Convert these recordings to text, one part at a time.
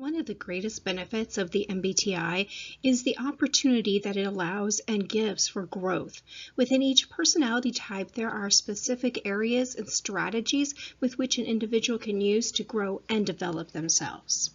One of the greatest benefits of the MBTI is the opportunity that it allows and gives for growth. Within each personality type, there are specific areas and strategies with which an individual can use to grow and develop themselves.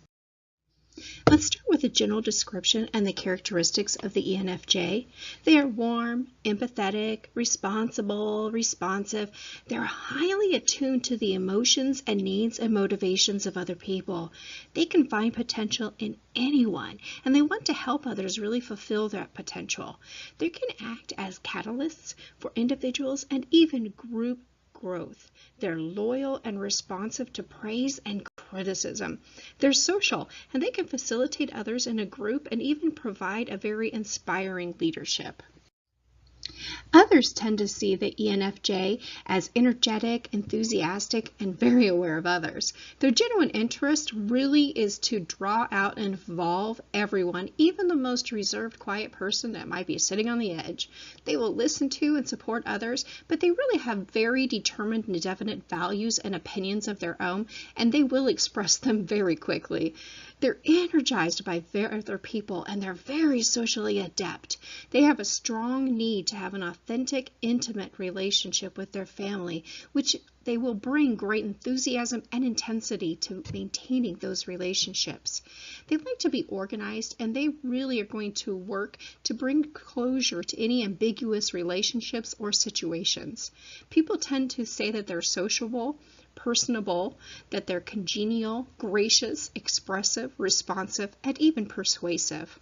Let's start with a general description and the characteristics of the ENFJ. They are warm, empathetic, responsible, responsive. They're highly attuned to the emotions and needs and motivations of other people. They can find potential in anyone, and they want to help others really fulfill that potential. They can act as catalysts for individuals and even group growth. They're loyal and responsive to praise and criticism. They're social, and they can facilitate others in a group and even provide a very inspiring leadership. Others tend to see the ENFJ as energetic, enthusiastic, and very aware of others. Their genuine interest really is to draw out and involve everyone, even the most reserved, quiet person that might be sitting on the edge. They will listen to and support others, but they really have very determined and definite values and opinions of their own, and they will express them very quickly. They're energized by other people, and they're very socially adept. They have a strong need to have an authentic, intimate relationship with their family, which they will bring great enthusiasm and intensity to maintaining those relationships. They like to be organized, and they really are going to work to bring closure to any ambiguous relationships or situations. People tend to say that they're sociable, personable, that they're congenial, gracious, expressive, responsive, and even persuasive.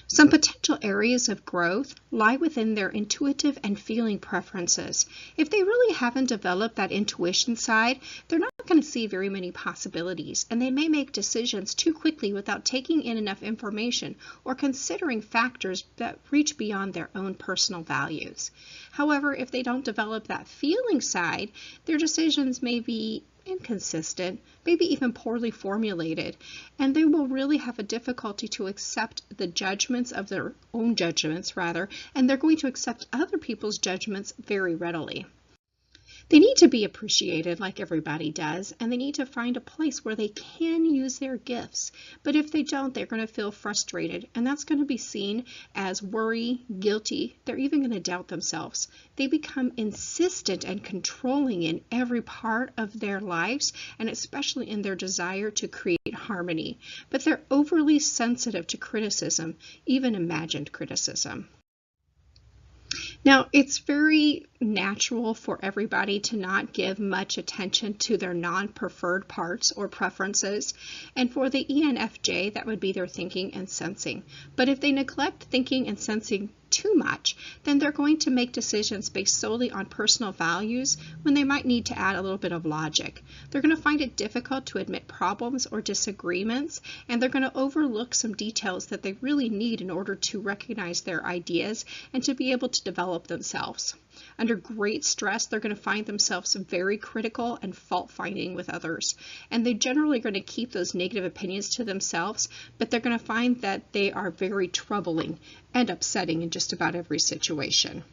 Some potential areas of growth lie within their intuitive and feeling preferences. If they really haven't developed that intuition side, they're not going to see very many possibilities, and they may make decisions too quickly without taking in enough information or considering factors that reach beyond their own personal values. However, if they don't develop that feeling side, their decisions may be inconsistent, maybe even poorly formulated, and they will really have a difficulty to accept the judgments of their own judgments, and they're going to accept other people's judgments very readily. They need to be appreciated like everybody does, and they need to find a place where they can use their gifts. But if they don't, they're going to feel frustrated, and that's going to be seen as worry, guilty. They're even going to doubt themselves. They become insistent and controlling in every part of their lives, and especially in their desire to create harmony. But they're overly sensitive to criticism, even imagined criticism. Now, it's very natural for everybody to not give much attention to their non-preferred parts or preferences, and for the ENFJ, that would be their thinking and sensing. But if they neglect thinking and sensing too much, then they're going to make decisions based solely on personal values when they might need to add a little bit of logic. They're going to find it difficult to admit problems or disagreements, and they're going to overlook some details that they really need in order to recognize their ideas and to be able to develop themselves. Under great stress, they're going to find themselves very critical and fault-finding with others. And they're generally going to keep those negative opinions to themselves, but they're going to find that they are very troubling and upsetting in just about every situation.